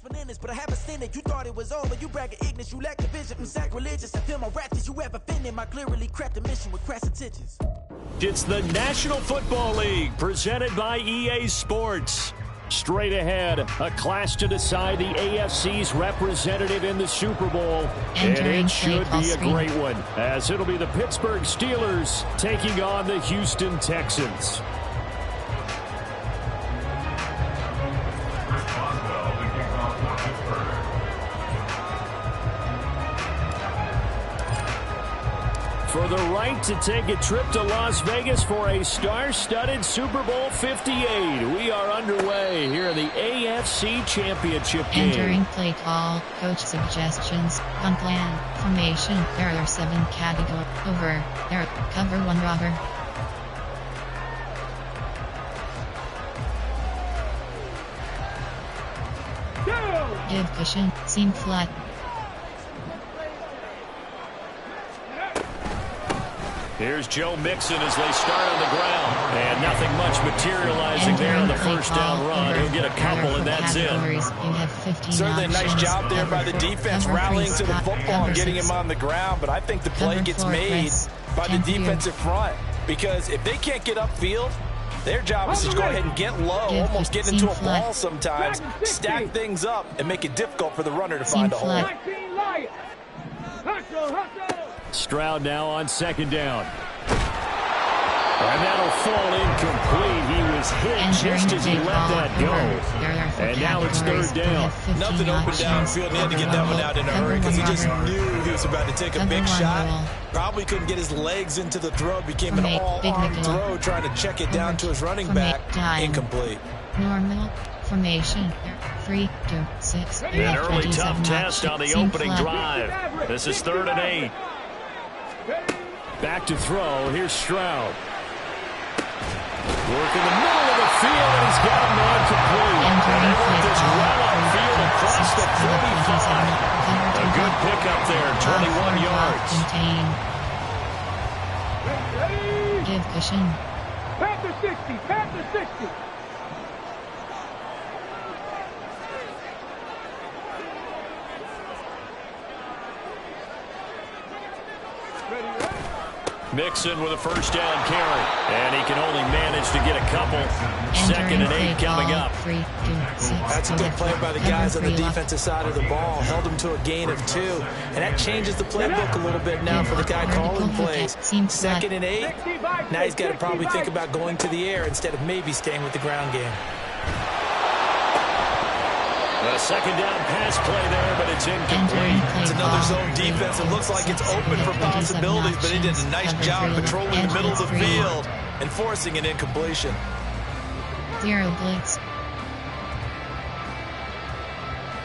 bananas, but I haven't seen it. You thought it was over. You bragging ignorance. You lack the vision. I'm sacrilegious. I feel my wrath. Did you ever finish my clearly crafted mission with crass intentions? It's the National Football League presented by EA Sports. Straight ahead, a clash to decide the AFC's representative in the Super Bowl. And it should be a great one, as it'll be the Pittsburgh Steelers taking on the Houston Texans. For the right to take a trip to Las Vegas for a star-studded Super Bowl 58. We are underway here in the AFC Championship game. Entering play call, coach suggestions, on plan, formation, there are 7 categories. Over, there, cover 1 robber. Give cushion, seam flat. Here's Joe Mixon as they start on the ground. And nothing much materializing there on the first down run. He'll get a couple and that's it. Certainly a nice job there by the defense rallying to the football and getting him on the ground. But I think the play gets made by the defensive front. Because if they can't get upfield, their job is to go ahead and get low, almost get into a ball sometimes, stack things up, and make it difficult for the runner to find a hole. Stroud now on second down. And that'll fall incomplete. He was hit just as he let that go. And now it's third down. Nothing open downfield. He had to get that one out in a hurry because he just knew he was about to take a big shot. Probably couldn't get his legs into the throw. Became an all-arm throw trying to check it down to his running back. Incomplete. Normal formation. 3, 2, 6. An early tough test on the opening drive. This is 3rd and 8. Back to throw. Here's Stroud. Work in the middle of the field, and he's got him non-complete. And they work this well upfield across the 45. A good pickup there, 21 yards. Give cushion. Panther 60, Panther 60. Mixon with a first down carry. And he can only manage to get a couple. 2nd and 8 coming up. 3, 2, 6. That's a good play by the guys on the defensive side of the ball. Held him to a gain of 2. And that changes the playbook a little bit now for the guy calling plays. 2nd and 8. Now he's got to probably think about going to the air instead of maybe staying with the ground game. A second down pass play there, but it's incomplete. It's another zone defense. It looks like it's open for possibilities, but he did a nice job patrolling the middle of the field and forcing an incompletion. 0 blitz.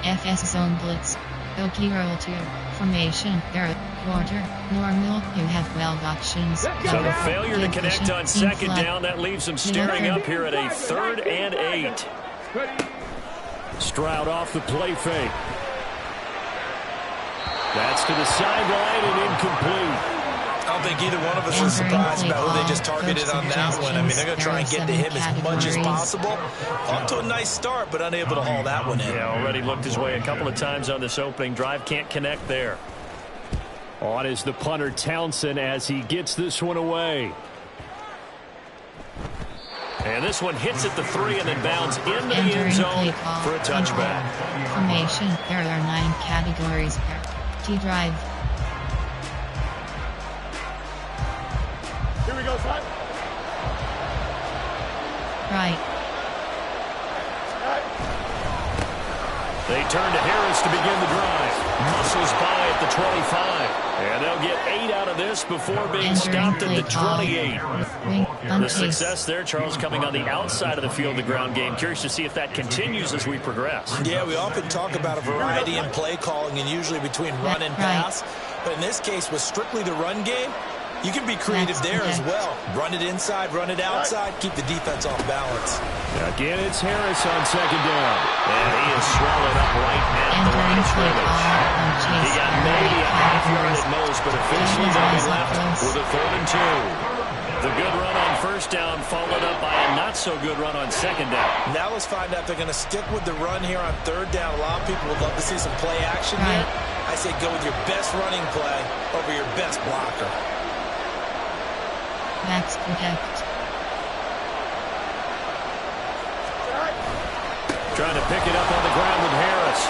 FS zone blitz. Okie roll 2. Formation. There. Quarter. Normal. You have 12 options. So the failure to connect on second down, that leaves them staring up here at a 3rd and 8. Stroud off the play fake. That's to the sideline and incomplete. I don't think either one of us is surprised about who they just targeted on that one. I mean, they're going to try and get to him as much as possible. Off to a nice start, but unable to haul that one in. Yeah, already looked his way a couple of times on this opening drive. Can't connect there. On is the punter Townsend as he gets this one away. And this one hits at the 3 and then bounds into the end zone for a touchback. Formation. There are 9 categories. T-drive. Here we go, son. Right. They turn to Harris to begin the drive. Muscles by at the 25. And they'll get 8 out of this before being stopped at the 28. The success there, Charles, coming on the outside of the field, the ground game. Curious to see if that continues as we progress. Yeah, we often talk about a variety in play calling and usually between run and pass. But in this case, with strictly the run game, you can be creative there as well. Run it inside, run it outside, keep the defense off balance. Again, it's Harris on second down. And he is swallowed up right at the line of scrimmage. He got maybe a half yard at most, but officially they'll be left with a 3rd and 2. The good run on first down followed up by a not-so-good run on second down. Now let's find out if they're going to stick with the run here on third down. A lot of people would love to see some play action here. I say go with your best running play over your best blocker. Max protect. Trying to pick it up on the ground with Harris.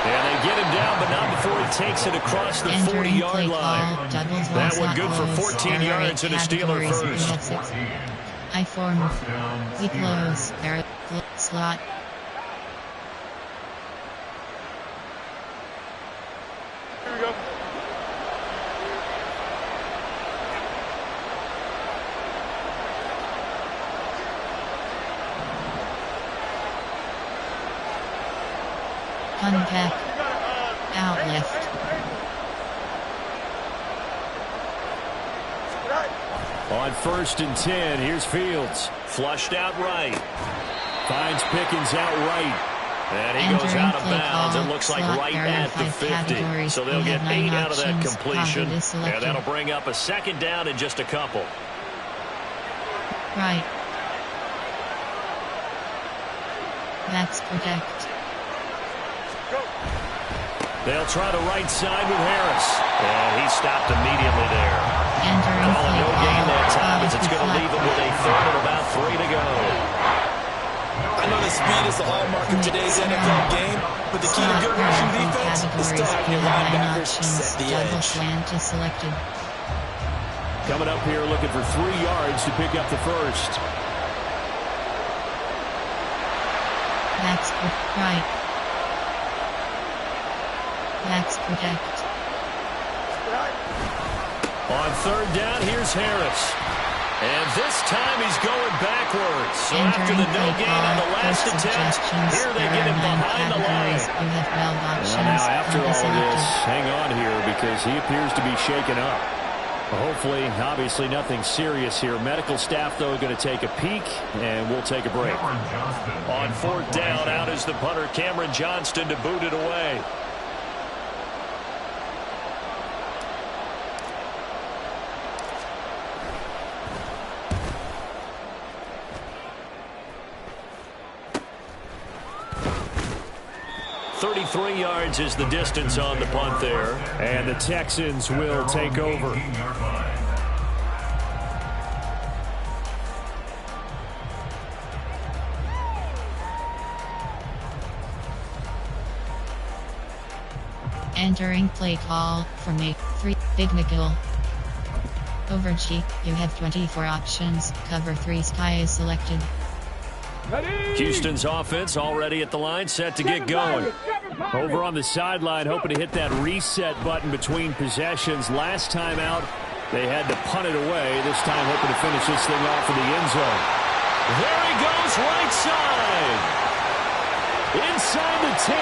And they get him down, but not before he takes it across the 40-yard line. That one good for 14 yards and a Steeler first. I form. We close. There. Slot. Here we go. Contact. Out left. On 1st and 10, here's Fields. Flushed out right. Finds Pickens out right. And he goes out of bounds. It looks like right at the 50. So they'll get 8 out of that completion. And that'll bring up a second down in just a couple. Right. Max protect. They'll try the right side with Harris. And he stopped immediately there. Calling no gain that time as it's going to leave them with a third and about 3 to go. I know the speed is the hallmark of today's NFL game, but the key to good rushing defense is still having your linebackers set the edge. Coming up here looking for 3 yards to pick up the first. Max right. Max protect. On 3rd down, here's Harris. And this time he's going backwards. So after the no gain on the last attempt, here they get him behind the line. Now after all this, hang on here because he appears to be shaken up. Hopefully, obviously nothing serious here. Medical staff, though, going to take a peek, and we'll take a break. On 4th down, out is the punter, Cameron Johnston, to boot it away. .33 yards is the distance on the punt there. And the Texans will take over. Entering play call from a 3. Big McGill. Over G. You have 24 options. Cover 3 sky is selected. Houston's offense already at the line, set to get going. Over on the sideline, hoping to hit that reset button between possessions. Last time out, they had to punt it away. This time, hoping to finish this thing off in the end zone. There he goes, right side. Inside the 10.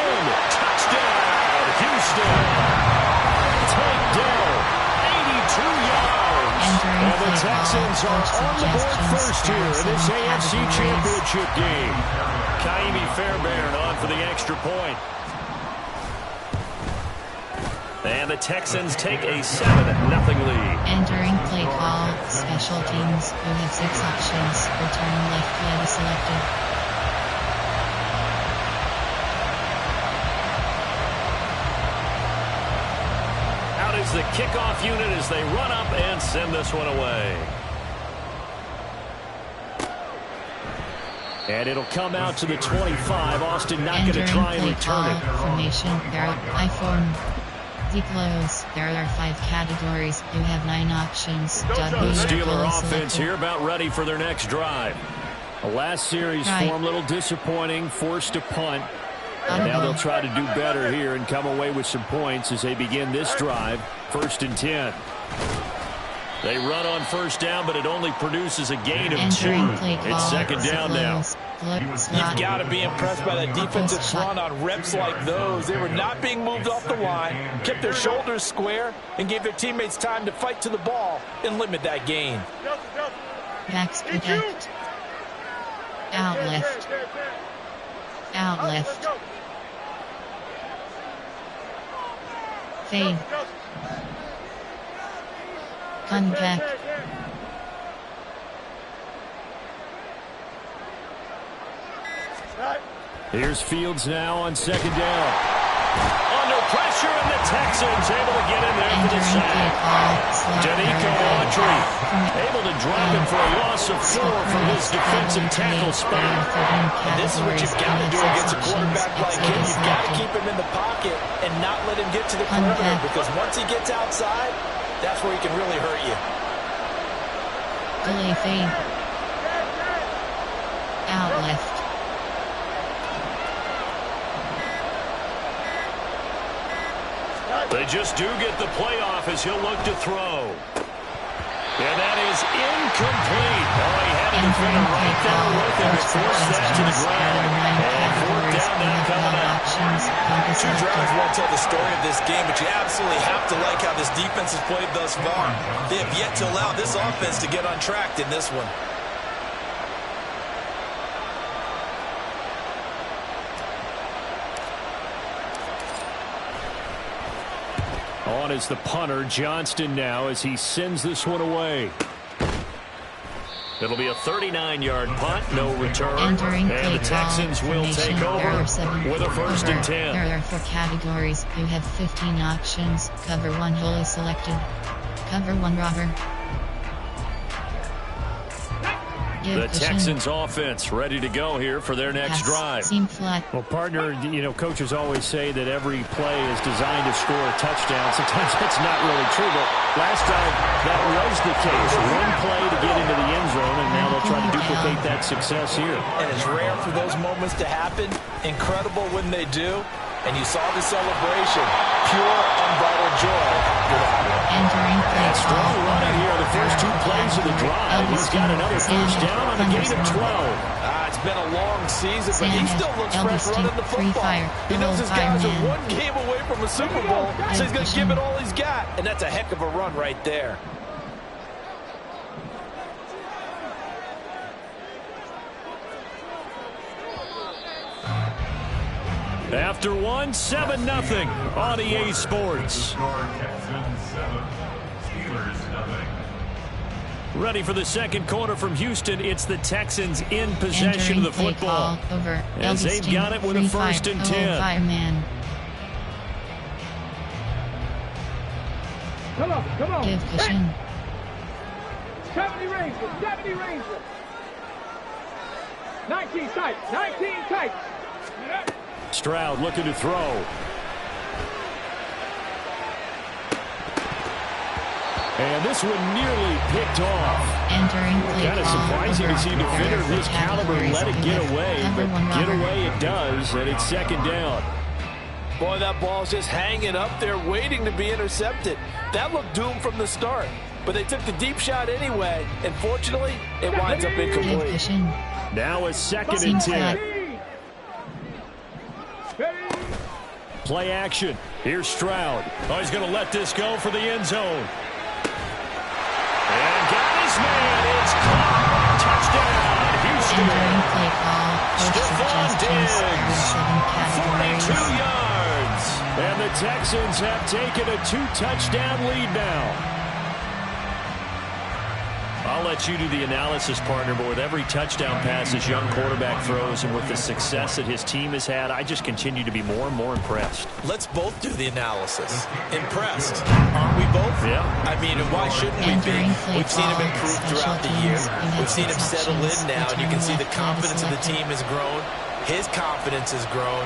Touchdown, Houston. Takedown, 82 yards. And the Texans are on the board first here in this AFC Championship game. Kaimi Fairbairn on for the extra point. And the Texans take a 7-0 lead. Entering play call, special teams, who have 6 options. Return left flag is selected. Is the kickoff unit as they run up and send this one away. And it'll come out to the 25. Austin not going to try and return it. Formation, I form. Close. There are 5 categories. You have 9 options. The Steeler offense here about ready for their next drive. The last series form a little disappointing, forced to punt. And now they'll try to do better here and come away with some points as they begin this drive. 1st and 10. They run on 1st down, but it only produces a gain of 2. It's 2nd down now. You've got to be impressed by that defensive front on reps like those. They were not being moved off the line, kept their shoulders square, and gave their teammates time to fight to the ball and limit that gain. Max protect. Out left. Out left. Fade. Contact. Here's Fields now on second down. Under pressure, and the Texans able to get in there for the sack. Danico Autry able to drop him for a loss of 4 from his defensive tackle spot. And this is what you've got to do against a quarterback like him. You've got to keep him in the pocket and not let him get to the perimeter, because once he gets outside, that's where he can really hurt you. Delay fade. Out left. They just do get the playoff as he'll look to throw. And that is incomplete. Oh, he had a defender right there with him. It forced that to the ground. And fourth down now coming up. 2 drives won't tell the story of this game, but you absolutely have to like how this defense has played thus far. They have yet to allow this offense to get untracked in this one. On is the punter, Johnston, now as he sends this one away. It'll be a 39-yard punt, no return. And the Texans will take over with a 1st and 10. There are 4 categories. You have 15 options. Cover 1 wholly selected. Cover 1 robber. The Texans offense ready to go here for their next drive. Seam flat. Well, partner, you know, coaches always say that every play is designed to score a touchdown. Sometimes that's not really true, but last time that was the case. One play to get into the end zone, and now they'll try to duplicate that success here. And it's rare for those moments to happen. Incredible when they do. And you saw the celebration. Pure, unbridled joy. Entering play. Strong running here the first 2 plays of the drive. He's got another first down on a gain of 12. It's been a long season, but he still looks fresh running the football. He knows his guys are 1 game away from a Super Bowl, so he's going to give it all he's got. And that's a heck of a run right there. After 1, 7-0 on EA Sports. Ready for the second quarter from Houston. It's the Texans in possession of the football. As they've got it with a 1st and 10. Come on. Give cushion. 70 Ranger. 19 tight. Stroud looking to throw. And this one nearly picked off. Entering play. Kind of surprising to see a defender of this caliber let it get away, but get away it does, and it's 2nd down. Boy, that ball's just hanging up there waiting to be intercepted. That looked doomed from the start, but they took the deep shot anyway, and fortunately, it winds up incomplete. Now a 2nd and 10. Play action. Here's Stroud. Oh, he's going to let this go for the end zone. And got his man. It's caught. Touchdown, Houston. Stephon Diggs, 42 yards. And the Texans have taken a 2-touchdown lead now. I'll let you do the analysis, partner, but with every touchdown pass this young quarterback throws and with the success that his team has had, I just continue to be more and more impressed. Let's both do the analysis. Impressed. Aren't we both? Yeah. I mean, and why shouldn't we be? We've seen him improve throughout the year. We've seen him settle in now, and you can see the confidence of the team has grown. His confidence has grown.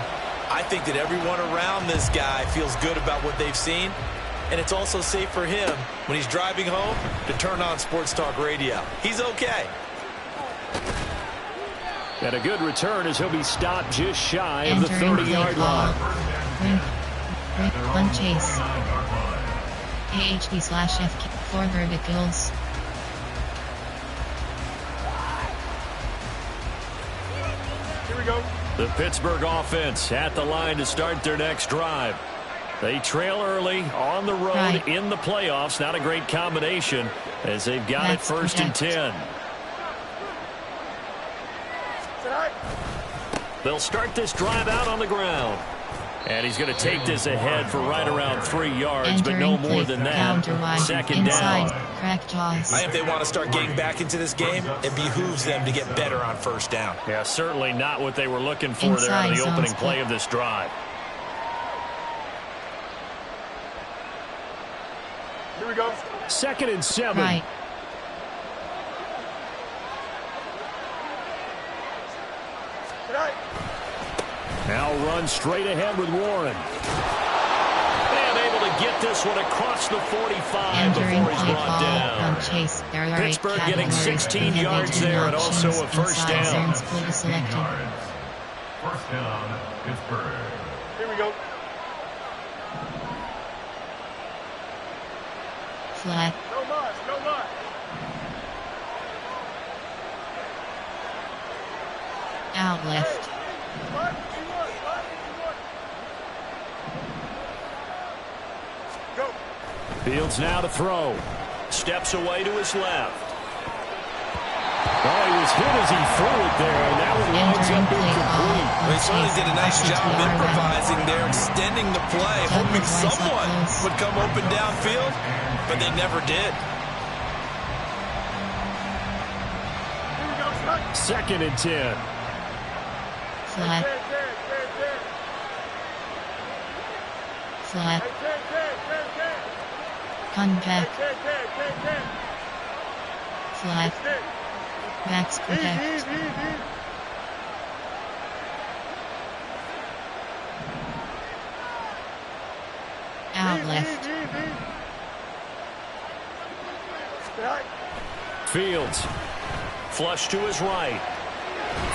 I think that everyone around this guy feels good about what they've seen. And it's also safe for him when he's driving home to turn on Sports Talk Radio. He's okay. And a good return as he'll be stopped just shy of the 30-yard line. Run chase. AHB/FK for verticals. Here we go. The Pittsburgh offense at the line to start their next drive. They trail early on the road in the playoffs. Not a great combination as they've got it 1st and 10. They'll start this drive out on the ground. And he's going to take this ahead for right around 3 yards, but no more than that. 2nd down. Crack jaws. I think if they want to start getting back into this game, it behooves them to get better on first down. Yeah, certainly not what they were looking for there on the opening play of this drive. Here we go. 2nd and 7. Right. Now run straight ahead with Warren. And able to get this one across the 45 before he's brought down. Chase. Pittsburgh getting 16 yards there and also a first down. First down, Pittsburgh. Here we go. Flat. No more, no more. Out left. What? Go. Fields now to throw. Steps away to his left. Oh, he was hit as he threw it there, and that one winds up incomplete. They certainly did a nice job improvising there, extending the play, hoping someone would come open downfield, but they never did. 2nd and 10. Flat. Flat. Contact. Flat. Max protect. Out left. Fields. Flush to his right.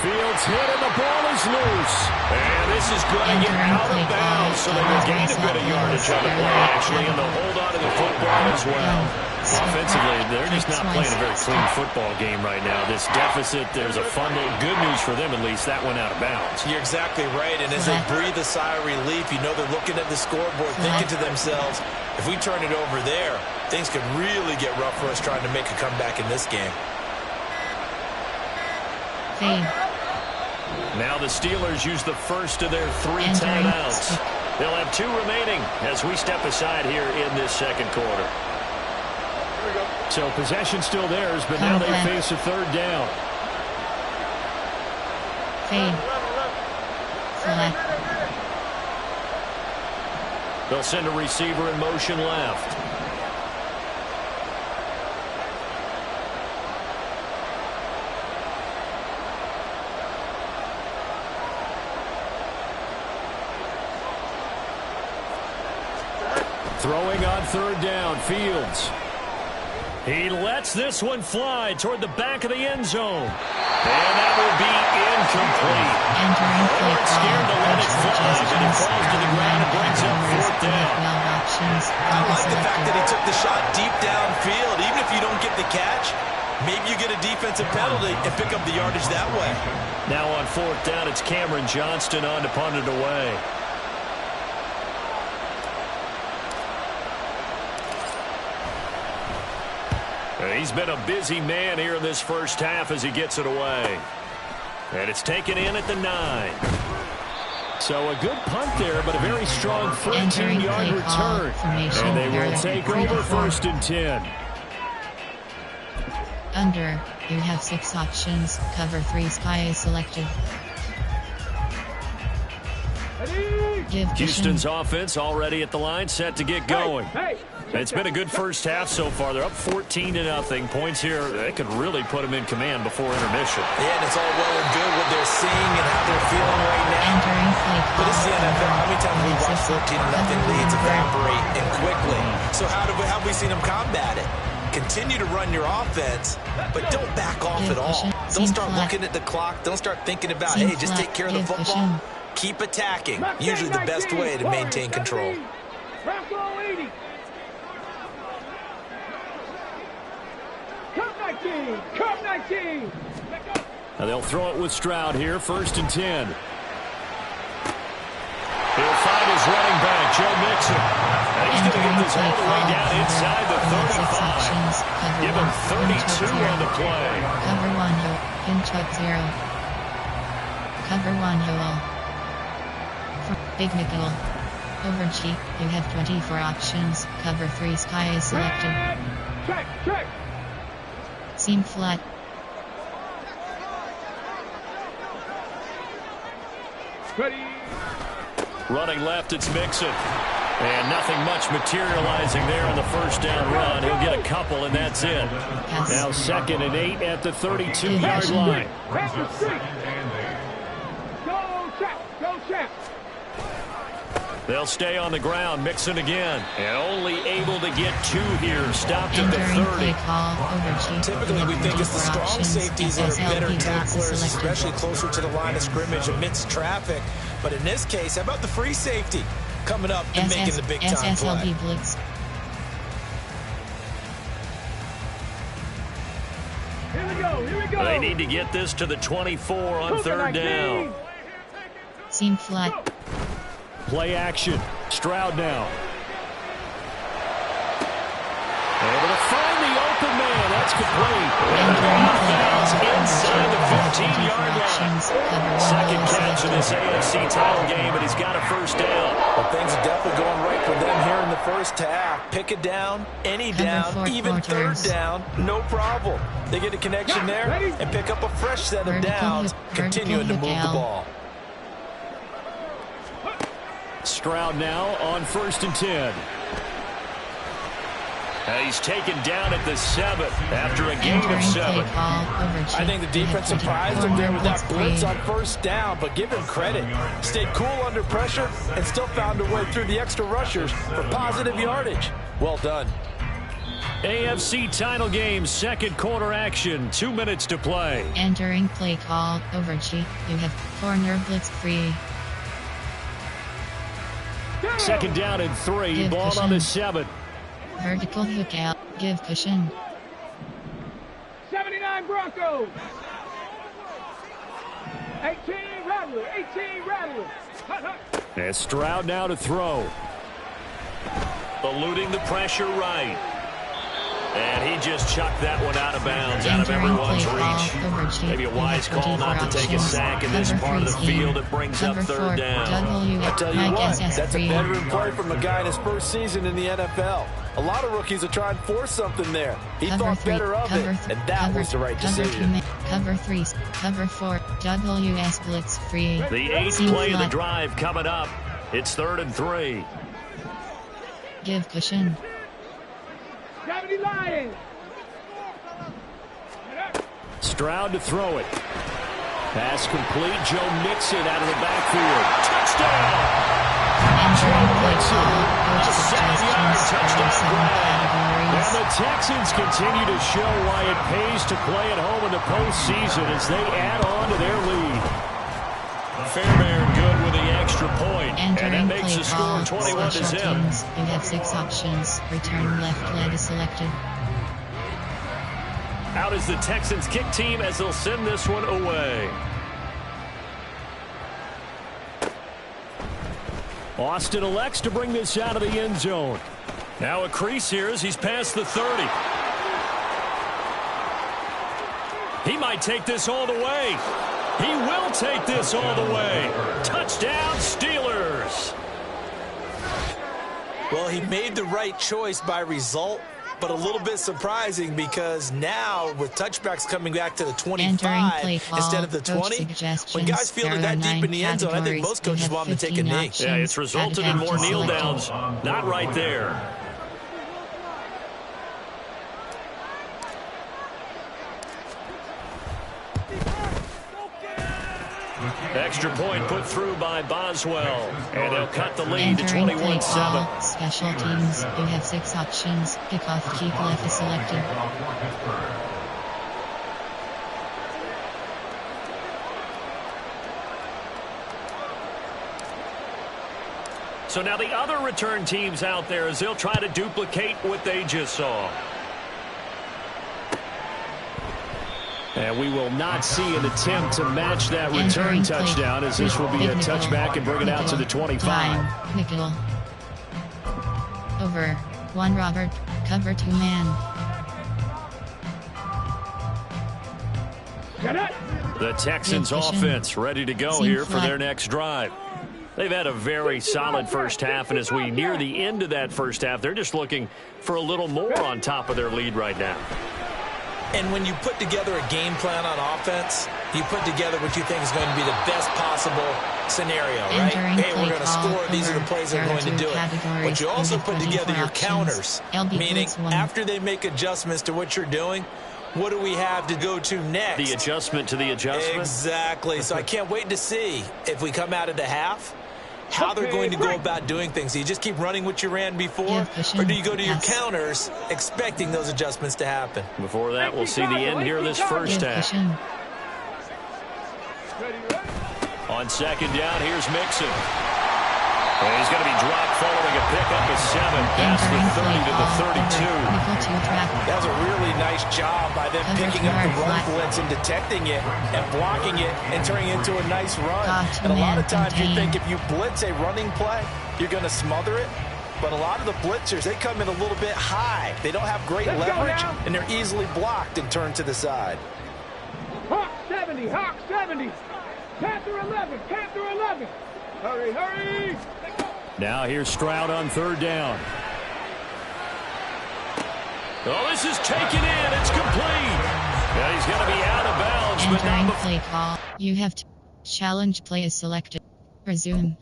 Fields hit and the ball is loose. And this is going to get out of bounds, so they will gain a bit of yardage on the play, actually, and they'll hold on to the football as well. Offensively, they're just not playing a very clean football game right now. This deficit, there's a fumble. Good news for them, at least. That went out of bounds. You're exactly right, and as they breathe a sigh of relief, you know they're looking at the scoreboard, thinking to themselves, if we turn it over there, things could really get rough for us trying to make a comeback in this game. Now the Steelers use the first of their 3 timeouts. They'll have 2 remaining as we step aside here in this second quarter. So possession still theirs, but now they face a 3rd down. They'll send a receiver in motion left. Throwing on 3rd down, Fields. He lets this one fly toward the back of the end zone. And that will be incomplete. They weren't scared to let it fly, but it falls to the ground and brings up 4th down. I like the fact that he took the shot deep downfield. Even if you don't get the catch, maybe you get a defensive penalty and pick up the yardage that way. Now on 4th down, it's Cameron Johnston on to punt it away. He's been a busy man here in this first half as he gets it away. And it's taken in at the 9. So a good punt there, but a very strong 13-yard return. And they will take over 1st and 10. Under. You have 6 options. Cover 3 sky is selected. Houston's offense already at the line, set to get going. It's been a good first half so far. They're up 14-0. Points here, they could really put them in command before intermission. Yeah, and it's all well and good what they're seeing and how they're feeling right now. But this is the NFL. How many times have we watched 14-0 leads evaporate and quickly? So how have we seen them combat it? Continue to run your offense, but don't back off at all. Don't start looking at the clock. Don't start thinking about, hey, just take care of the football. Keep attacking. Usually the best way to maintain control. Come 19. Now they'll throw it with Stroud here, 1st and 10. He'll find his running back, Joe Mixon. And he's going to get this all the way down inside the 35. Give him 32 on the play. Cover 1, pinch up 0. Cover 1, hole. Big nickel. Over cheap, you have 24 options. Cover 3 sky is selected. Check. Seam flat. Ready. Running left, it's Mixon. And nothing much materializing there on the first down run. He'll get a couple, and that's it. Yes. Now 2nd and 8 at the 32-yard line. Pass the street. Go check. They'll stay on the ground. Mixon again. And only able to get 2 here. Stopped at the Entering 30. play call. Over G. Typically, we think it's the strong Options. safeties that are better SSLB tacklers, selected. especially closer to the line of scrimmage amidst traffic. But in this case, how about the free safety coming up and making the big-time play? SSLB blitz. Here we go. They need to get this to the 24 on 3rd down. Seam flat. Play action. Stroud now. Able to find the open man. That's complete. Inside the 15-yard line. 2nd catch of this AFC title game, and he's got a first down. Well, things are definitely going right for them here in the first half. Pick it down, any down, even 3rd down, no problem. They get a connection there and pick up a fresh set of downs, continuing to move the ball. Stroud now on 1st and 10. He's taken down at the 7th after a gain of 7. I think the defense surprised him there with that blitz on 1st down, but give him credit. Stayed cool under pressure and still found a way through the extra rushers for positive yardage. Well done. AFC title game, 2nd quarter action, 2 minutes to play. Entering play call. Over G. You have corner blitz free. 2nd down and 3. Give Ball cushion. on the 7. Vertical hook out. Give cushion. 79 Broncos. 18 Rattlers. And Stroud now to throw. Eluding the pressure right. And he just chucked that one out of bounds, out of everyone's reach. Maybe a wise call not to take a sack in this part of the field. It brings up 3rd down. I tell you what, that's a veteran play from a guy in his first season in the NFL. A lot of rookies are trying to force something there. He thought better of it, and that was the right decision. Cover 3, cover 4, WS blitz free. The 8th play of the drive coming up. It's 3rd and 3. Give cushion. Gravity Lions. Stroud to throw it. Pass complete. Joe Mixon out of the backfield. Touchdown! Entering play call. A 7-yard touchdown grab. And Categories. the Texans continue to show why it pays to play at home in the postseason as they add on to their lead. Fairbairn good with the extra point. And that Entering makes play the score call. 21 to Special zip. teams. You have 6 options. Return left leg is selected. Out is the Texans kick team as they'll send this one away. Austin elects to bring this out of the end zone. Now a crease here as he's past the 30. He might take this all the way. He will take this all the way. Touchdown, Steelers. Well, he made the right choice by result, but a little bit surprising because now with touchbacks coming back to the 25 instead of the 20, when guys feel it that deep in the end zone, I think most coaches want them to take a knee. Yeah, it's resulted in more kneel downs. Not right there. Extra point put through by Boswell. And they'll cut the lead to 21-7. Special teams. You have 6 options. Kickoff keep left is selected. So now the other return teams out there as they'll try to duplicate what they just saw. And we will not see an attempt to match that return touchdown as this will be a touchback and bring it out to the 25. Nickel. Over. 1 Robert. Cover 2 man. The Texans offense ready to go here for their next drive. They've had a very solid first half, and as we near the end of that first half, they're just looking for a little more on top of their lead right now. And when you put together a game plan on offense, you put together what you think is going to be the best possible scenario, right? Hey, we're going to score. These are the plays that are going to do it. But you also put together your counters, meaning after they make adjustments to what you're doing, what do we have to go to next? The adjustment to the adjustment? Exactly. So I can't wait to see if we come out of the half, how they're going to go about doing things. Do you just keep running what you ran before, or do you go to your counters expecting those adjustments to happen? Before that, we'll see the end here of this first half. On second down, here's Mixon. And he's going to be dropped following a pickup of 7 past the 30 to the 32. That was a really nice job by them picking up the run blitz and detecting it and blocking it and turning it into a nice run. And a lot of times you think if you blitz a running play, you're going to smother it. But a lot of the blitzers, they come in a little bit high. They don't have great leverage, and they're easily blocked and turned to the side. Hawk 70, Hawk 70. Panther 11, Panther 11. Hurry, hurry. Now here's Stroud on third down. Oh, this is taken in. It's complete. Yeah, he's going to be out of bounds. Entering play call. You have to challenge play is selected. Resume.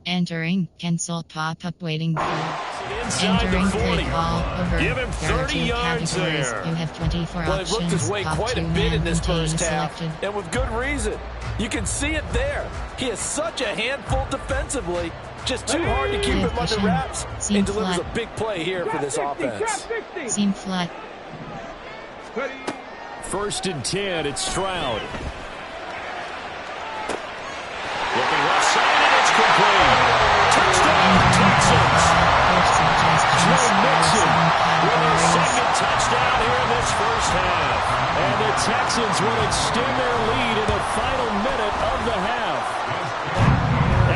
Entering cancel pop-up waiting for. Entering play call over. Give him 30 yards there. You have 24 well, options. Well, it looked his way quite a bit in this first half, selected. and with good reason. You can see it there. He is such a handful defensively. Just too hard to keep him under wraps. And delivers a big play here for this offense. Seam flat. First and 10, it's Stroud. Looking left side, and it's complete. Touchdown, Texans. Joe Mixon with his second touchdown here in this first half. And the Texans will extend their lead in the final minute of the half.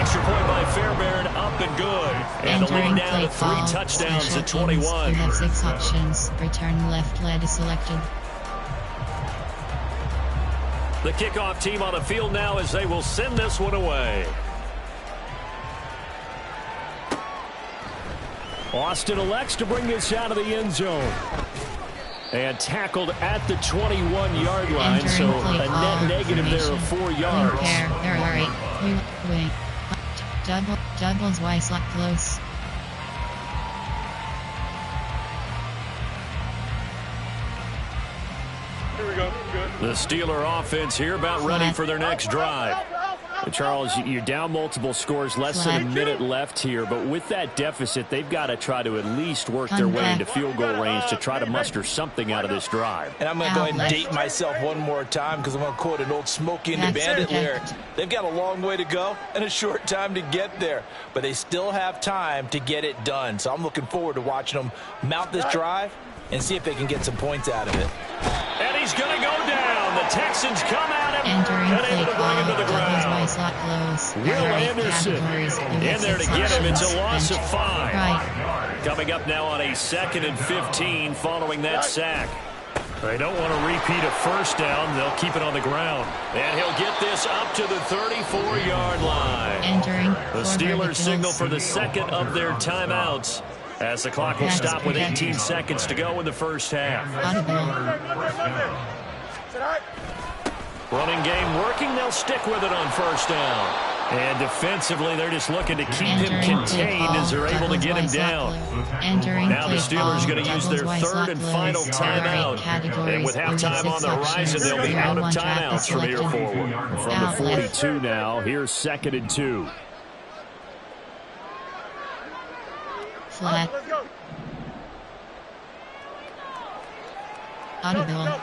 Extra point by Fairbairn, up and good. And the lead down to 3 touchdowns at 21. You have 6 options. Return left leg is selected. The kickoff team on the field now as they will send this one away. Austin elects to bring this out of the end zone. And tackled at the 21-yard line, so a net negative there of 4 yards. There are 8. Wait. Doubles Y slot close. Here we go. Good. The Steeler offense here about ready for their next drive. Charles, you're down multiple scores, less than a minute left here, but with that deficit, they've got to try to at least work their way into field goal range to try to muster something out of this drive. And I'm going to go ahead and date myself one more time because I'm going to quote an old Smokey and the Bandit lyric. They've got a long way to go and a short time to get there, but they still have time to get it done. So I'm looking forward to watching them mount this drive and see if they can get some points out of it. And he's going to go down. The Texans come at him Entering and able to bring him to the ground. Will Anderson in there to get him. It's a loss of 5. Right. Coming up now on a 2nd and 15 following that sack. They don't want to repeat a first down. They'll keep it on the ground. And he'll get this up to the 34-yard line. Entering. The Steelers signal for the second of their timeouts, as the clock will stop with 18 seconds to go in the first half. Running game working. They'll stick with it on first down. And defensively, they're just looking to keep him contained as they're able to get him down. Now the Steelers are going to use their 3rd and final timeout. And with halftime on the horizon, they'll be out of timeouts from here forward. From the 42 now, here's 2nd and 2. Flat. Audible.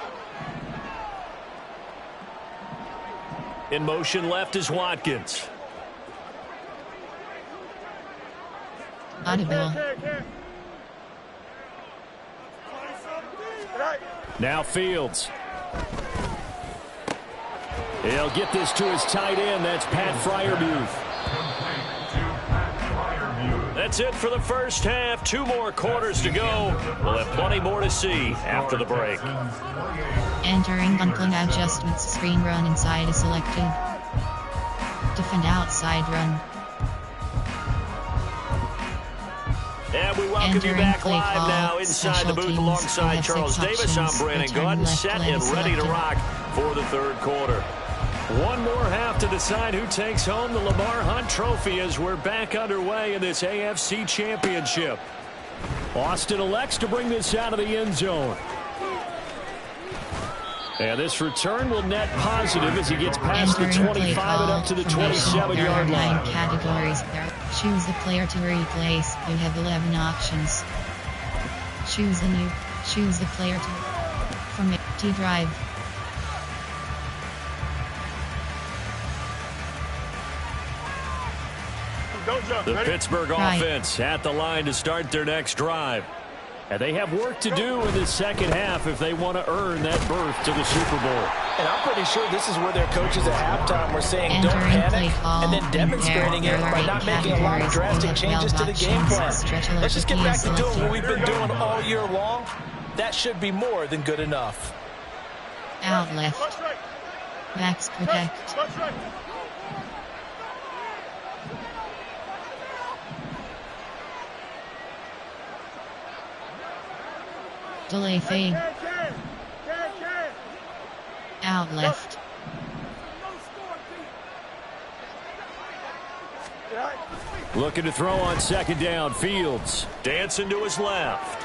In motion left is Watkins. Audible. Now Fields. He'll get this to his tight end. That's Pat Freiermuth. That's it for the first half. 2 more quarters to go. We'll have plenty more to see after the break. Entering bunkling adjustments. Screen run inside is selected. Defend outside run. And we welcome you back live now inside the booth alongside Charles Davis. I'm Brandon Gordon, set and ready to rock for the third quarter. One more half to decide who takes home the Lamar Hunt Trophy as we're back underway in this AFC Championship. Austin elects to bring this out of the end zone. And this return will net positive as he gets past the 25 and up to the 27-yard line. Categories there. Choose the player to replace. You have 11 options. Choose the player to from it to drive. The Pittsburgh offense at the line to start their next drive. And they have work to do in the second half if they want to earn that berth to the Super Bowl. And I'm pretty sure this is where their coaches at halftime were saying don't panic, and then demonstrating it by not making a lot of drastic changes to the game plan. Let's just get back to doing what we've been doing all year long. That should be more than good enough. Out left. Backs protect. Delay fade. Out left. Looking to throw on second down. Fields dancing to his left.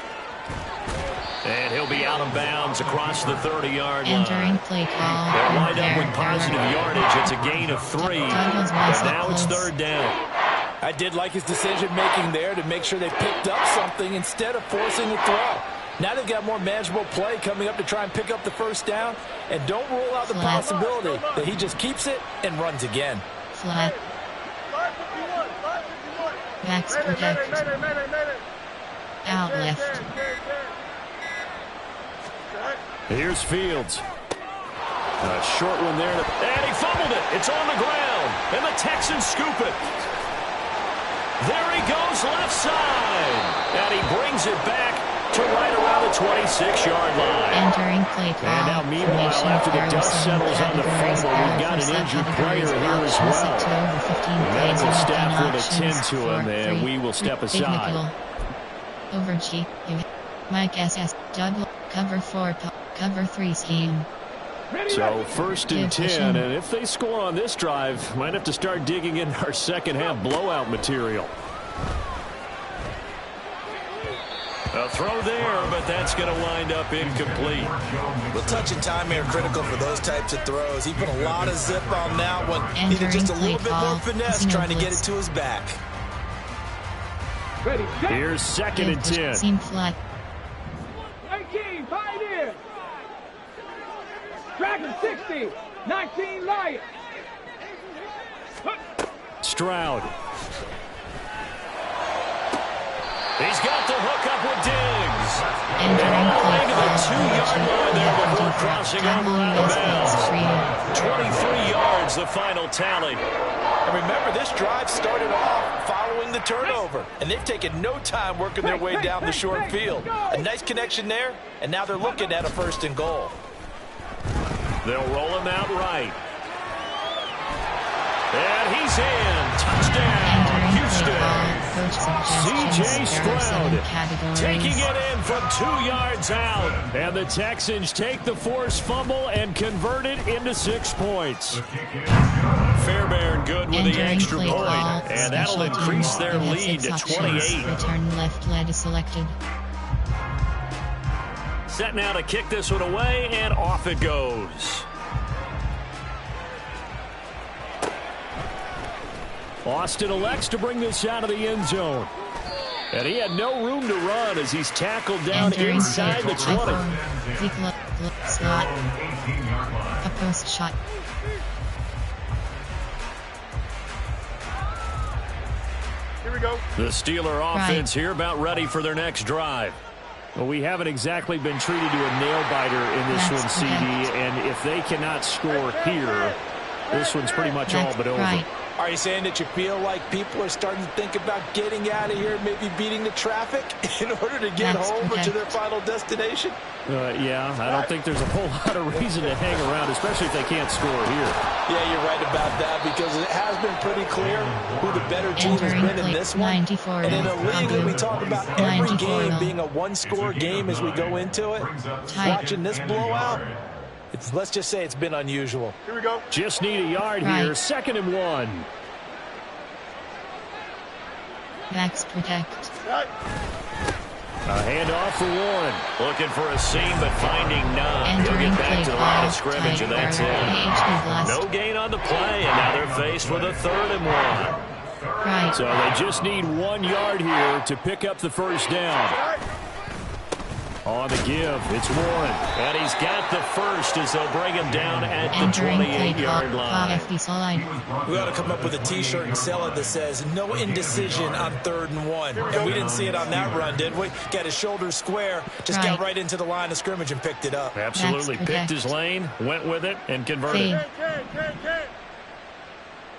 And he'll be out of bounds across the 30-yard line. Entering play call. They'll wind up with positive yardage. It's a gain of 3. And now it's third down. I did like his decision-making there to make sure they picked up something instead of forcing the throw. Now they've got more manageable play coming up to try and pick up the first down. And don't rule out the possibility that he just keeps it and runs again. Flat. Backs protect. Out left. Here's Fields. A short one there. And he fumbled it. It's on the ground. And the Texans scoop it. There he goes left side. And he brings it back to right around the 26-yard line. Entering play call. And now meanwhile, after the dust settles on the fumble, we've got an injured player here as well. Medical staff will attend to him, and we will step aside. Over G. Mike SS. Double. Cover 4. Cover 3 scheme. So first and 10, and if they score on this drive, might have to start digging in our second half blowout material. A throw there, but that's going to wind up incomplete. Well, touch and time here critical for those types of throws. He put a lot of zip on that one. Needed just a little bit more finesse trying to get it to his back. Here's second and 10. Seam flat. 18, Pioneer. Dragon 60, 19 Lions. Stroud. He's got the hook up with Diggs. And laying at the 2-yard line there before crossing over out of bounds. 23 yards, the final tally. And remember, this drive started off following the turnover. And they've taken no time working their way down the short field. A nice connection there, and now they're looking at a 1st and goal. They'll roll him out right. And he's in. Touchdown, Houston. C.J. Stroud taking it in from 2 yards out. And the Texans take the forced fumble and convert it into 6 points. Fairbairn good with the extra point. And that'll increase their lead to 28. Return left leg is selected. Set now to kick this one away, and off it goes. Austin elects to bring this out of the end zone. And he had no room to run as he's tackled down inside the 20. Slot. A post shot. Here we go. The Steeler offense here about ready for their next drive. Well, we haven't exactly been treated to a nail-biter in this one, CD. And if they cannot score here, this one's pretty much all but over. Are you saying that you feel like people are starting to think about getting out of here, maybe beating the traffic in order to get home or to their final destination? Yeah, I don't think there's a whole lot of reason to hang around, especially if they can't score here. Yeah, you're right about that, because it has been pretty clear who the better team has been in this one. And in a league that we talk about every game being a one-score game as we go into it, watching this blowout, let's just say it's been unusual. Here we go. Just need a yard here. 2nd and 1. Backs protect. A handoff for Warren. Looking for a seam, but finding none. He'll Entering get back to the line of scrimmage, and that's it. No gain on the play, and now they're faced with a 3rd and 1. Right. So they just need 1 yard here to pick up the first down. On the give, it's Warren. And he's got the first as they'll bring him down at the 28-yard line. We ought to come up with a T-shirt and sell it that says, no indecision on 3rd and 1. And we didn't see it on that run, did we? Got his shoulders square, just got right into the line of scrimmage and picked it up. Absolutely. Picked his lane, went with it, and converted.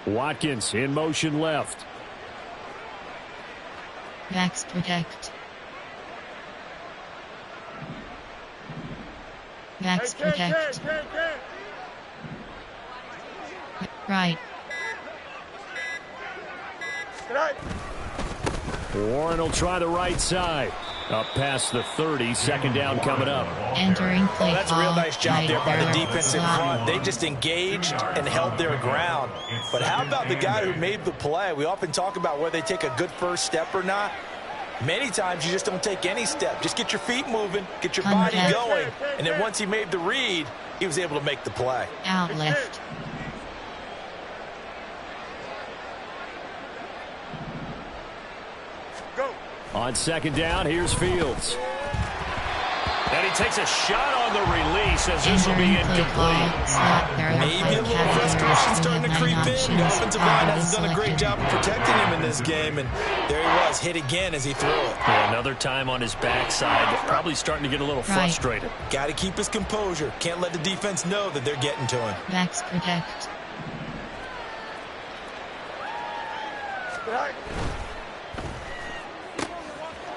Watkins in motion left. Backs protect. Backs protect. Right. Warren will try the right side. Up past the 30, 2nd down coming up. Entering play. That's a real nice job there by the defensive front. They just engaged and held their ground. But how about the guy who made the play? We often talk about whether they take a good first step or not. Many times you just don't take any step. Just get your feet moving, get your body going, and then once he made the read, he was able to make the play. Out left. Go. On 2nd down, here's Fields. And he takes a shot on the release as this will be incomplete. Maybe a little frustration starting to creep in. The offensive line hasn't done a great job of protecting him in this game, and there he was, hit again as he threw it. Yeah, another time on his backside, probably starting to get a little frustrated. Got to keep his composure. Can't let the defense know that they're getting to him. Backs protect.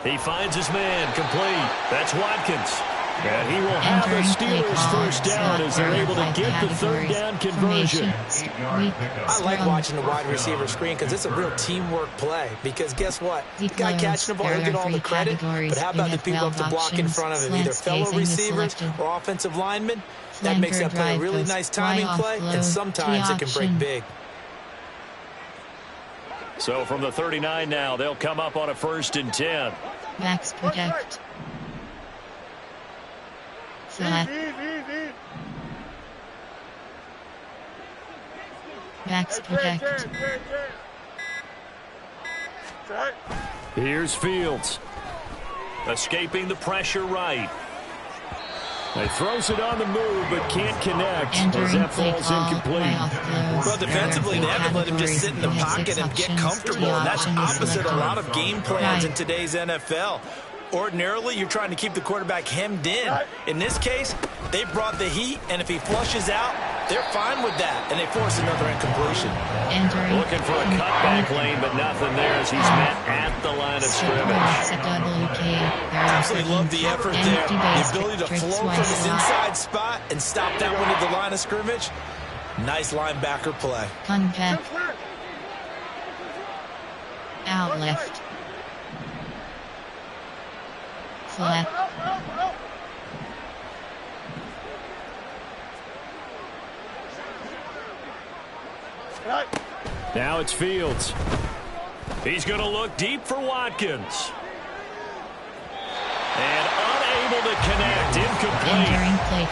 He finds his man, complete. That's Watkins. And he will have the Steelers first down as they're able to get the 3rd down conversion. I like watching the wide receiver screen because it's a real teamwork play. Because guess what? The guy catching the ball, he'll get all the credit. But how about the people up to block in front of him? Either fellow receivers or offensive linemen. That makes that play a really nice timing play, and sometimes it can break big. So from the 39 now, they'll come up on a 1st and 10. Backs protect. Flat. Backs protect. Here's Fields. Escaping the pressure right. He throws it on the move, but can't connect as that falls incomplete. Well, defensively, they haven't let him just sit in the pocket and get comfortable, and that's opposite a lot of game plans in today's NFL. Ordinarily, you're trying to keep the quarterback hemmed in. In this case, they brought the heat, and if he flushes out, they're fine with that, and they force another incompletion. Looking for a cutback lane, but nothing there as he's met at the line of scrimmage. Absolutely love the effort there. The ability to flow from his inside spot and stop that one at the line of scrimmage. Nice linebacker play. Contact. Out left. Flat. Now it's Fields. He's going to look deep for Watkins. And unable to connect. Incomplete.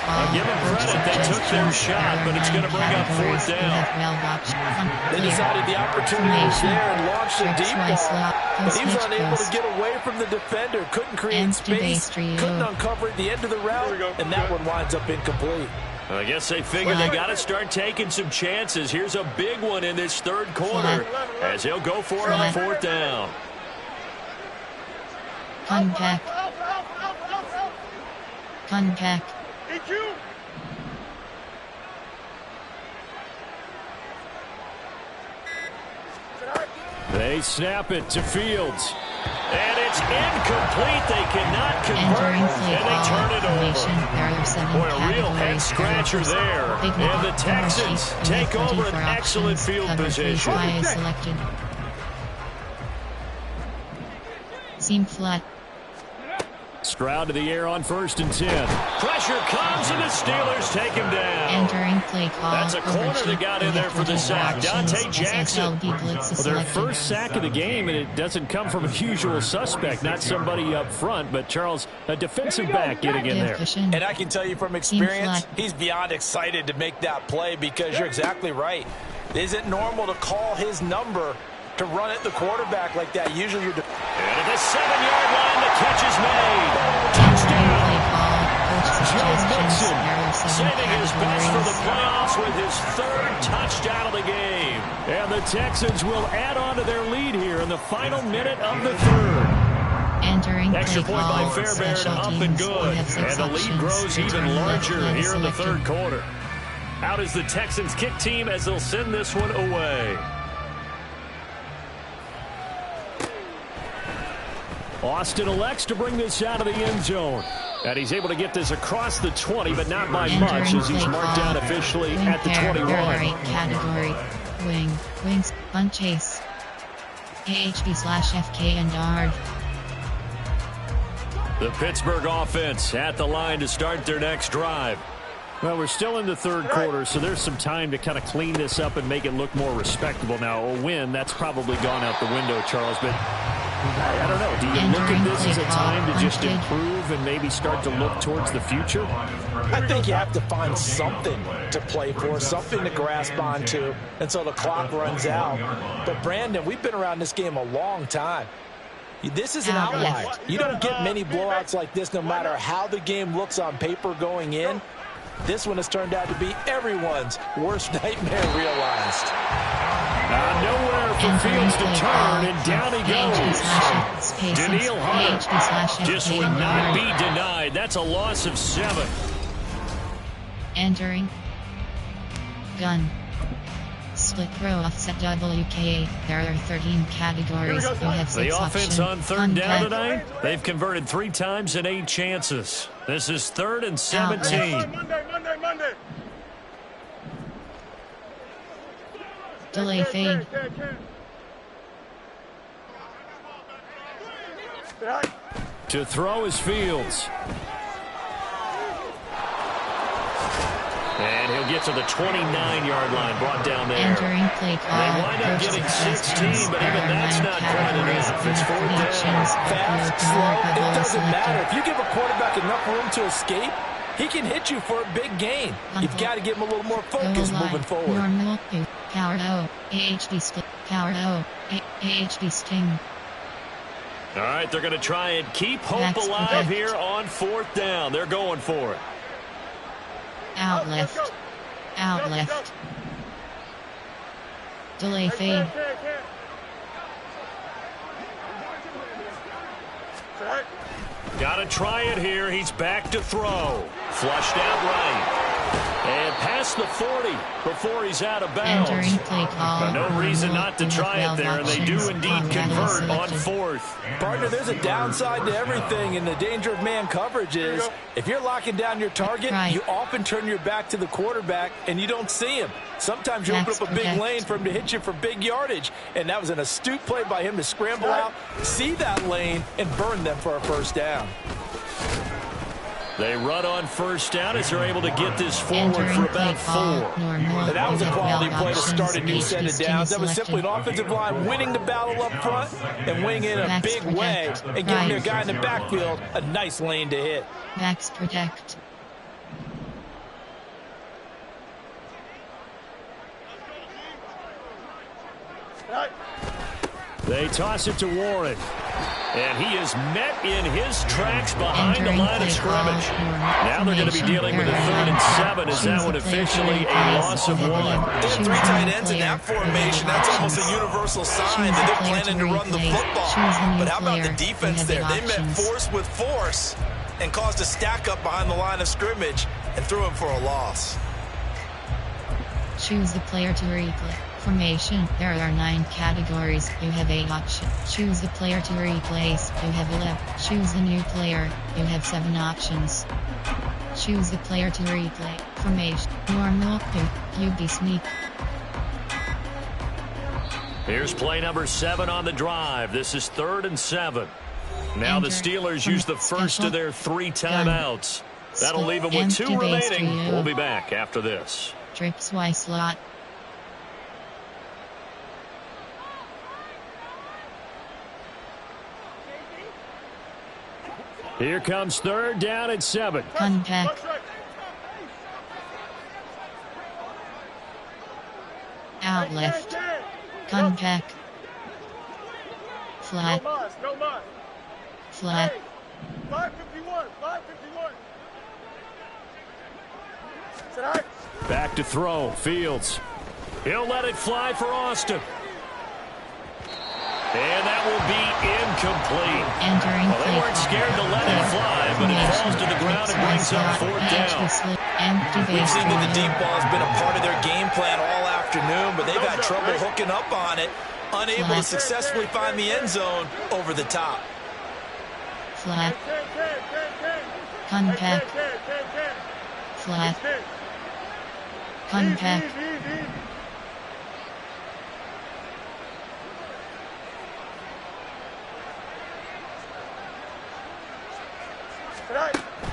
I'll give them credit. They took their shot, but it's going to bring up 4th down. They decided the opportunity was there and launched a deep ball. But he was unable to get away from the defender. Couldn't create space. Couldn't uncover at the end of the route. And that one winds up incomplete. I guess they figured they got to start taking some chances. Here's a big one in this 3rd quarter as he'll go for it on 4th down. Contact. Contact. They snap it to Fields. And it's incomplete. They cannot convert, and they turn it over. Boy, a real head-scratcher there. And the Texans take over an excellent field position. Seam flat. Stroud to the air on 1st and 10. Pressure comes, and the Steelers take him down. Entering play call. That's a corner that got in there for the sack. Dante Jackson. Well, their first sack of the game, and it doesn't come from a usual suspect, not somebody up front, but Charles, a defensive back getting in there. And I can tell you from experience, he's beyond excited to make that play because you're exactly right. Is it normal to call his number to run at the quarterback like that? Usually you're... And at the 7-yard line, the catch is made. Touchdown. Joe Mixon saving his best for the playoffs with his 3rd touchdown of the game. And the Texans will add on to their lead here in the final minute of the 3rd. Entering extra point by Fairbairn, up and good. And the lead grows even larger here in the 3rd quarter. Out is the Texans kick team as they'll send this one away. Austin elects to bring this out of the end zone. And he's able to get this across the 20, but not by much as he's marked down officially at the 21. Category, wings, punt chase, AHB/FK and guard. The Pittsburgh offense at the line to start their next drive. Well, we're still in the 3rd quarter, so there's some time to kind of clean this up and make it look more respectable. Now, a win, that's probably gone out the window, Charles, but I don't know. Do you look at this as a time to just improve and maybe start to look towards the future? I think you have to find something to play for, something to grasp onto until the clock runs out. But, Brandon, we've been around this game a long time. This is an outlier. You don't get many blowouts like this no matter how the game looks on paper going in. This one has turned out to be everyone's worst nightmare realized. Nowhere for Fields to turn, and down he goes. Daniil Hunter just would not be denied. That's a loss of 7. Entering. Gun. Split throw offset WKA. There are 13 categories. The offense on 3rd down tonight, they've converted 3 times in 8 chances. This is 3rd and 17. Monday. Delay fade. To throw is Fields. And he'll get to the 29-yard line, brought down there. Entering play call. They wind up getting 16, but even that's not quite enough. It's 4th down. Fast, slow, it doesn't matter. If you give a quarterback enough room to escape, he can hit you for a big gain. You've got to give him a little more focus moving forward. Normal, power O, AHB split, power O, AHB sting. All right, they're going to try and keep hope alive here on 4th down. They're going for it. Out left. Delay fade. Got to try it here. He's back to throw. Flushed out right. And past the 40 before he's out of bounds. Entering play call. No reason not to try it there, and they do indeed convert on 4th. Partner, there's a downside to everything, and the danger of man coverage is if you're locking down your target, you often turn your back to the quarterback, and you don't see him. Sometimes you open up a big lane for him to hit you for big yardage, and that was an astute play by him to scramble out, see that lane, and burn them for a 1st down. They run on 1st down as they're able to get this forward for about 4. And that was a quality play to start a new set of downs. That was simply an offensive line winning the battle up front and winning it in a big way and giving their guy in the backfield a nice lane to hit. Backs protect. They toss it to Warren. And he is met in his tracks behind the line of scrimmage. Now they're going to be dealing with a 3rd and 7. Is that one officially a loss of 1? They have 3 tight ends in that formation. That's almost a universal sign that they're planning to run the football. But how about the defense there? They met force with force and caused a stack up behind the line of scrimmage and threw him for a loss. Choose the player to replay. Formation. There are 9 categories. You have 8 options. Choose a player to replace. You have 11. Choose a new player. You have 7 options. Choose a player to replay. Formation. Normal. QB sneak. Here's play number 7 on the drive. This is 3rd and 7. Now the Steelers use the first of their 3 timeouts. That'll leave them with 2 remaining. We'll be back after this. Trips Y slot. Here comes 3rd down and 7. Compact. Out left. Compact. Flat. Flat. 551. 551. Back to throw. Fields. He'll let it fly for Austin. And that will be incomplete. Entering well, they weren't scared to let it fly, but it falls to the ground and brings up 4th down. We've seen that the deep ball has been a part of their game plan all afternoon, but they've had trouble hooking up on it, unable to successfully find the end zone over the top. Flat. Compact. Flat. Compact.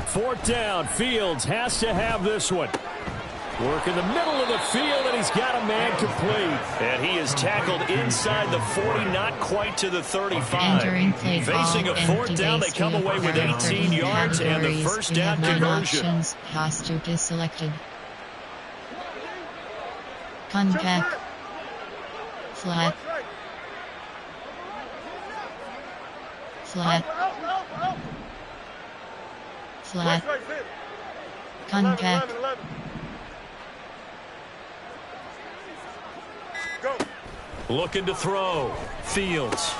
Fourth down. Fields has to have this one. Work in the middle of the field, and he's got a man complete. And he is tackled inside the 40, not quite to the 35. Facing a 4th down, they come away with 18 yards and the first down conversion. Has to be selected. Compact. Flat. Flat. Flat. Compact. Looking to throw. Fields.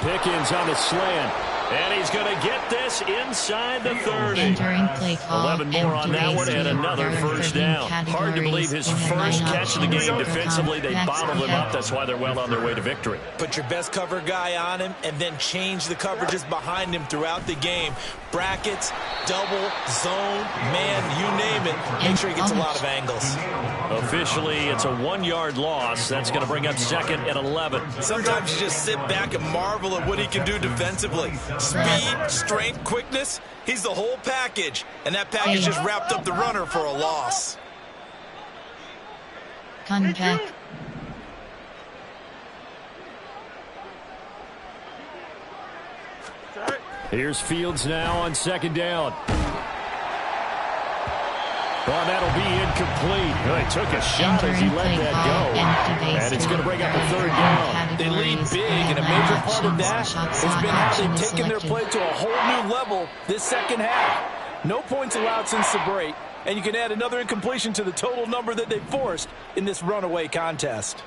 Pickens on the slant. And he's going to get this inside the 30. 11 more on that one and another first down. Hard to believe his first catch of the game defensively. They bottled him up. That's why they're well on their way to victory. Put your best cover guy on him and then change the coverages behind him throughout the game. Brackets, double, zone, man, you name it. Make sure he gets a lot of angles. Officially, it's a 1-yard loss. That's going to bring up 2nd and 11. Sometimes you just sit back and marvel at what he can do defensively. Speed, strength, quickness, he's the whole package. And that package just wrapped up the runner for a loss. Contact. Here's Fields now on 2nd down. Well, that'll be incomplete. Well, he took a shot as he let that go. And it's going to bring up a 3rd down. They lead big, and a major part of that has been how they've taken their play to a whole new level this second half. No points allowed since the break, and you can add another incompletion to the total number that they forced in this runaway contest.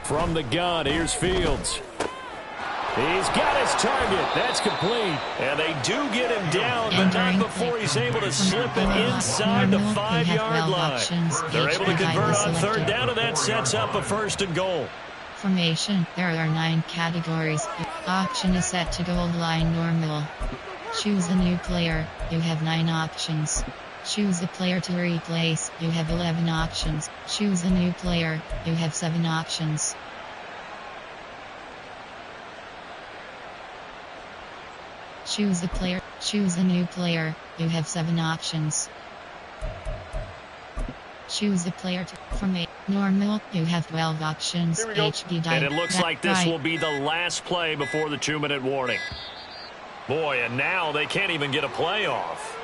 From the gun, here's Fields. He's got his target. That's complete. And they do get him down, but not before he's able to slip it inside the 5-yard line. They're able to convert on 3rd down, and that sets up a 1st and goal. Formation. There are 9 categories. Option is set to goal line normal. Choose a new player. You have 9 options. Choose a player to replace. You have 11 options. Choose a new player. You have 7 options. Choose a player. Choose a new player. You have 7 options. Choose a player to formate normal. You have 12 options. HD and it looks like this will be the last play before the 2-minute warning. Boy, and now they can't even get a play off.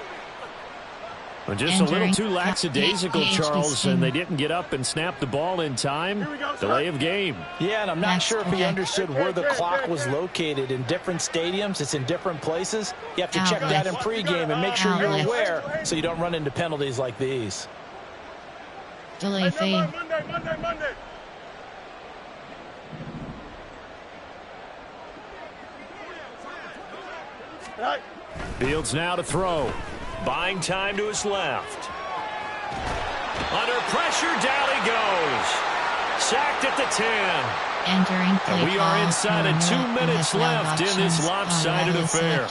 Well, just a little too lackadaisical, Charles, and they didn't get up and snap the ball in time. Delay of game. Yeah, and I'm not sure if he understood where the clock was located. In different stadiums, it's in different places. You have to check that in pregame and make sure you're aware so you don't run into penalties like these. Delay fade. Monday. Fields now to throw. Buying time to his left. Under pressure, down he goes. Sacked at the 10. Entering play and we are inside of 2 minutes left in this lopsided affair.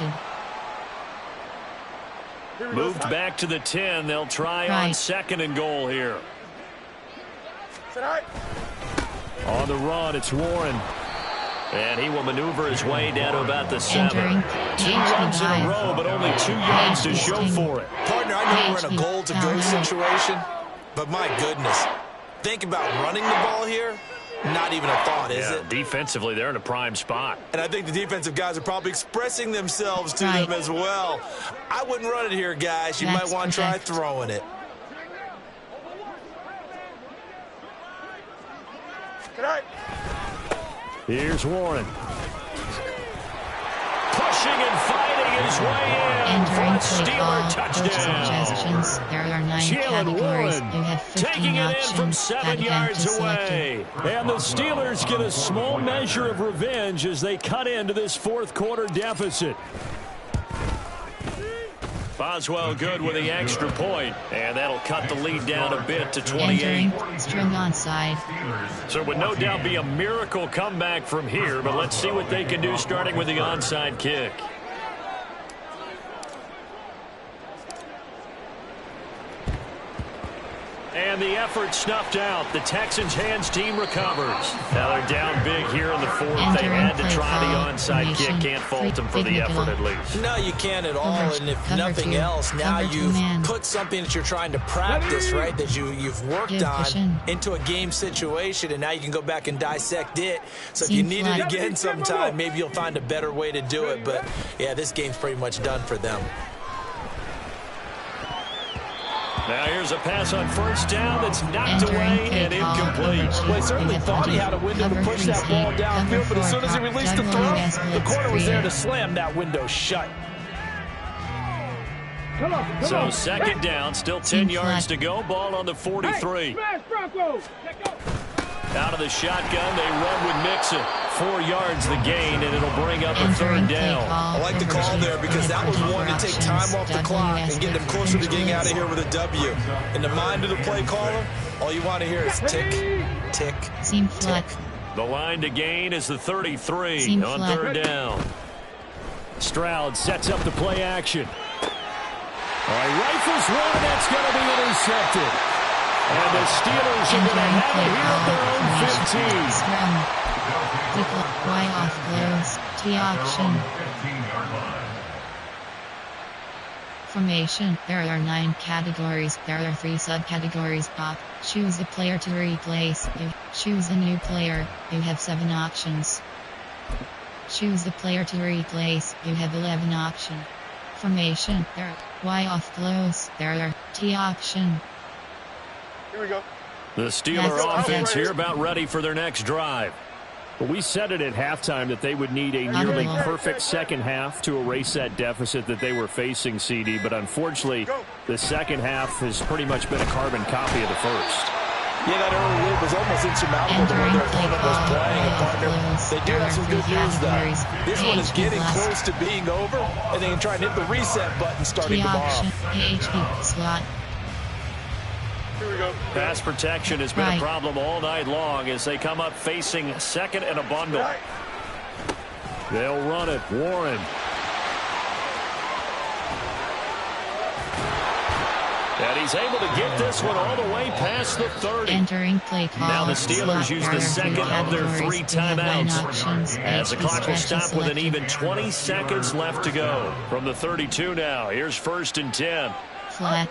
Moved back to the 10. They'll try on 2nd and goal here. On the run, it's Warren. And he will maneuver his way down to about the 7. 2 runs in a row, but only 2 yards to show for it. Partner, I know we're in a goal-to-go situation, but my goodness. Think about running the ball here. Not even a thought, is it? Defensively, they're in a prime spot. And I think the defensive guys are probably expressing themselves to them as well. I wouldn't run it here, guys. You might want to try throwing it. Good night. Here's Warren. Pushing and fighting his way in. Entering play Steeler touchdown. Suggestions. There are 9 categories. You have 15 taking it options. in from 7 yards away. And the Steelers get a small measure of revenge as they cut into this 4th quarter deficit. Boswell good with the extra point, and that'll cut the lead down a bit to 28. Entering string onside. So it would no doubt be a miracle comeback from here, but let's see what they can do starting with the onside kick. And the effort snuffed out. The Texans' hands team recovers. Now they're down big here in the 4th. They had to try the onside kick. Can't fault them for the effort at least. No, you can't at all. And if nothing else, now you've put something that you're trying to practice, right, that you've worked on into a game situation, and now you can go back and dissect it. So if you need it again sometime, maybe you'll find a better way to do it. But, yeah, this game's pretty much done for them. Now here's a pass on 1st down that's knocked away and incomplete. Well, he certainly thought he had a window to push that ball downfield, but as soon as he released the throw, the corner was there to slam that window shut. So 2nd down, still 10 yards to go. Ball on the 43. Out of the shotgun, they run with Mixon. 4 yards the gain, and it'll bring up a 3rd down. I like the call there because that was one to take time off the clock and get them closer to getting out of here with a W. In the mind of the play caller, all you want to hear is tick, tick, tick. The line to gain is the 33 on 3rd down. Stroud sets up the play action. All right, rifles one, and that's going to be intercepted. And the Steelers are going to have it here at their own 15. Y off close. T option. Formation. There are 9 categories. There are 3 subcategories. Pop. Choose a player to replace. You choose a new player. You have 7 options. Choose a player to replace. You have 11 options. Formation. There are Y off close. There are T option. Here we go. The Steeler offense here about ready for their next drive. But we said it at halftime that they would need a nearly perfect second half to erase that deficit that they were facing, CD. But unfortunately, the second half has pretty much been a carbon copy of the first. Yeah, that early lead was almost insurmountable the way their opponent was playing. And partner, they do have some good news, though. This one is getting close to being over, and they can try and hit the reset button starting tomorrow. Slot. Here we go. Pass protection has been a problem all night long as they come up facing 2nd and a bundle. They'll run it. Warren. And he's able to get this one all the way past the 30. Entering play call. Now the Steelers use the 2nd of their 3 timeouts. As the clock will stop with an even 20 seconds left to go. From the 32 now. Here's 1st and 10. Flat.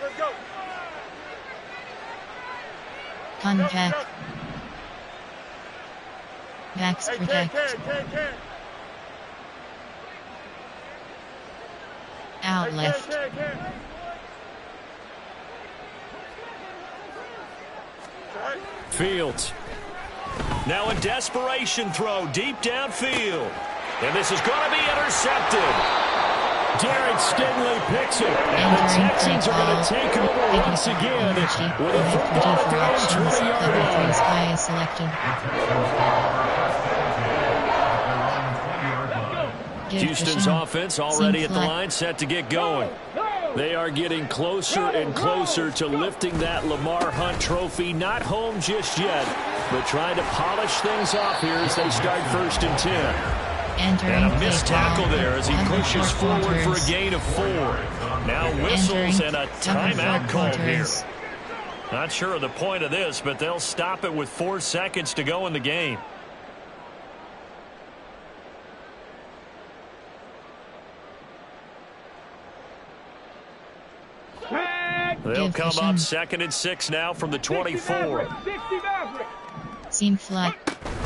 Contact. Backs protect. Out left. Fields. Now a desperation throw deep downfield. And this is going to be intercepted. Derek Stingley picks it, and the Texans are going to take over once again with a football at their own 20-yard line. Houston's offense already at the line, set to get going. They are getting closer and closer to lifting that Lamar Hunt trophy. Not home just yet, but trying to polish things off here as they start 1st and 10. And a missed tackle there as he pushes forward for a gain of 4. Now whistles and a timeout called here. Not sure of the point of this, but they'll stop it with 4 seconds to go in the game. They'll come up 2nd and 6 now from the 24. Seam flat.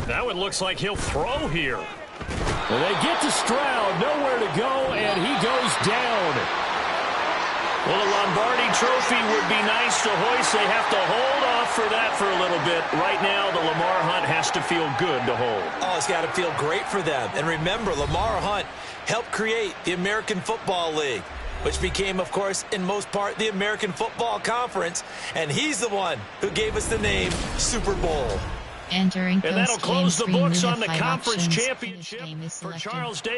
Now it looks like he'll throw here. And they get to Stroud, nowhere to go, and he goes down. Well, the Lombardi Trophy would be nice to hoist. They have to hold off for that for a little bit. Right now, the Lamar Hunt has to feel good to hold. Oh, it's got to feel great for them. And remember, Lamar Hunt helped create the American Football League, which became, of course, in most part, the American Football Conference. And he's the one who gave us the name Super Bowl. Entering and that'll close the books on the conference options. championship for Charles Davis.